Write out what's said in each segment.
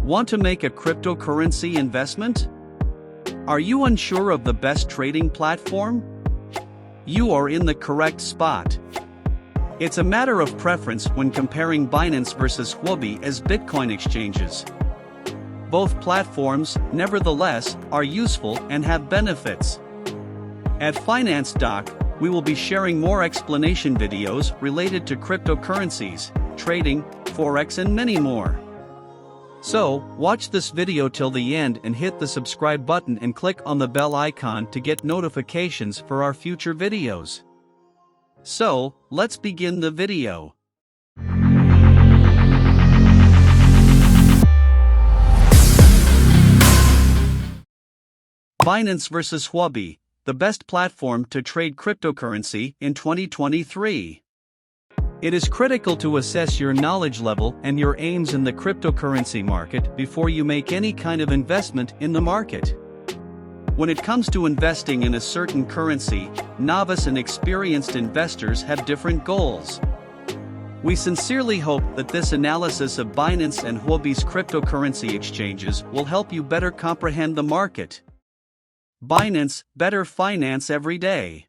Want to make a cryptocurrency investment? Are you unsure of the best trading platform? You are in the correct spot. It's a matter of preference when comparing Binance versus Huobi as Bitcoin exchanges. Both platforms, nevertheless, are useful and have benefits. At Finance Doc, we will be sharing more explanation videos related to cryptocurrencies, trading, forex and many more. So, watch this video till the end and hit the subscribe button and click on the bell icon to get notifications for our future videos. So, let's begin the video. Binance versus Huobi, the best platform to trade cryptocurrency in 2023. It is critical to assess your knowledge level and your aims in the cryptocurrency market before you make any kind of investment in the market. When it comes to investing in a certain currency, novice and experienced investors have different goals. We sincerely hope that this analysis of Binance and Huobi's cryptocurrency exchanges will help you better comprehend the market. Binance, better finance every day.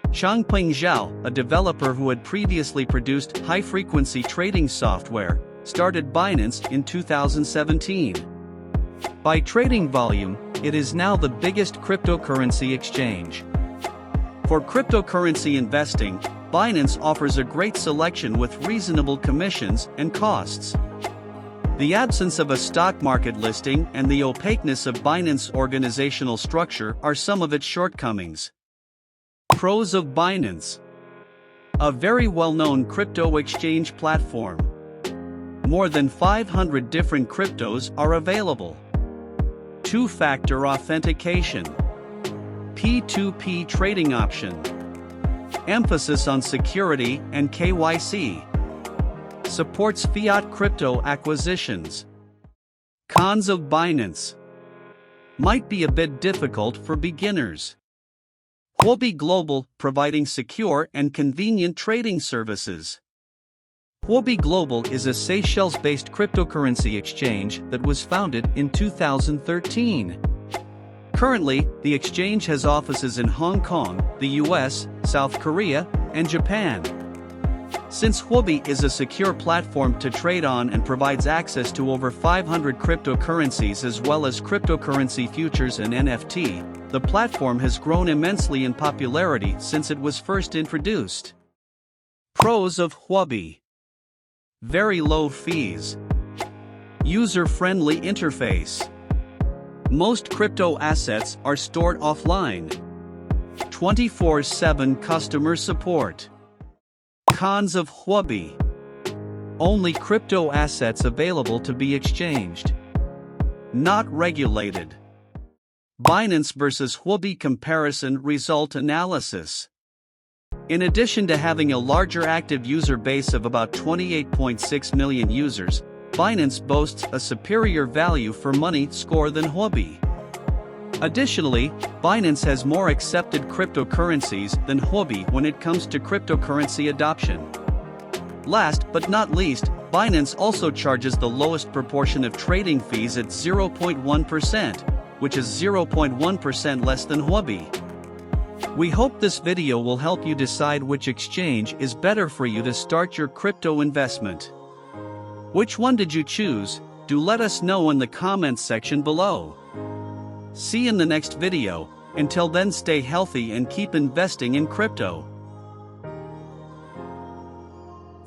Changpeng Zhao, a developer who had previously produced high-frequency trading software, started Binance in 2017. By trading volume, it is now the biggest cryptocurrency exchange. For cryptocurrency investing, Binance offers a great selection with reasonable commissions and costs. The absence of a stock market listing and the opaqueness of Binance's organizational structure are some of its shortcomings. Pros of Binance: a very well-known crypto exchange platform. More than 500 different cryptos are available. Two-factor authentication. P2P trading option. Emphasis on security and KYC. Supports fiat crypto acquisitions. Cons of Binance: might be a bit difficult for beginners. Huobi Global, providing secure and convenient trading services. Huobi Global is a Seychelles-based cryptocurrency exchange that was founded in 2013. Currently, the exchange has offices in Hong Kong, the US, South Korea, and Japan. Since Huobi is a secure platform to trade on and provides access to over 500 cryptocurrencies as well as cryptocurrency futures and NFT, the platform has grown immensely in popularity since it was first introduced. Pros of Huobi: very low fees. User-friendly interface. Most crypto assets are stored offline. 24/7 customer support. Cons of Huobi: only crypto assets available to be exchanged. Not regulated. Binance versus Huobi comparison result analysis. In addition to having a larger active user base of about 28.6 million users, Binance boasts a superior value for money score than Huobi. Additionally, Binance has more accepted cryptocurrencies than Huobi when it comes to cryptocurrency adoption. Last but not least, Binance also charges the lowest proportion of trading fees at 0.1%, which is 0.1% less than Huobi. We hope this video will help you decide which exchange is better for you to start your crypto investment. Which one did you choose? Do let us know in the comments section below. See you in the next video. Until then, stay healthy and keep investing in crypto.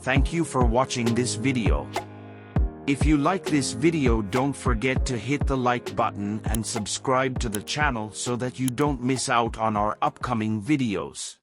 Thank you for watching this video. If you like this video, don't forget to hit the like button and subscribe to the channel so that you don't miss out on our upcoming videos.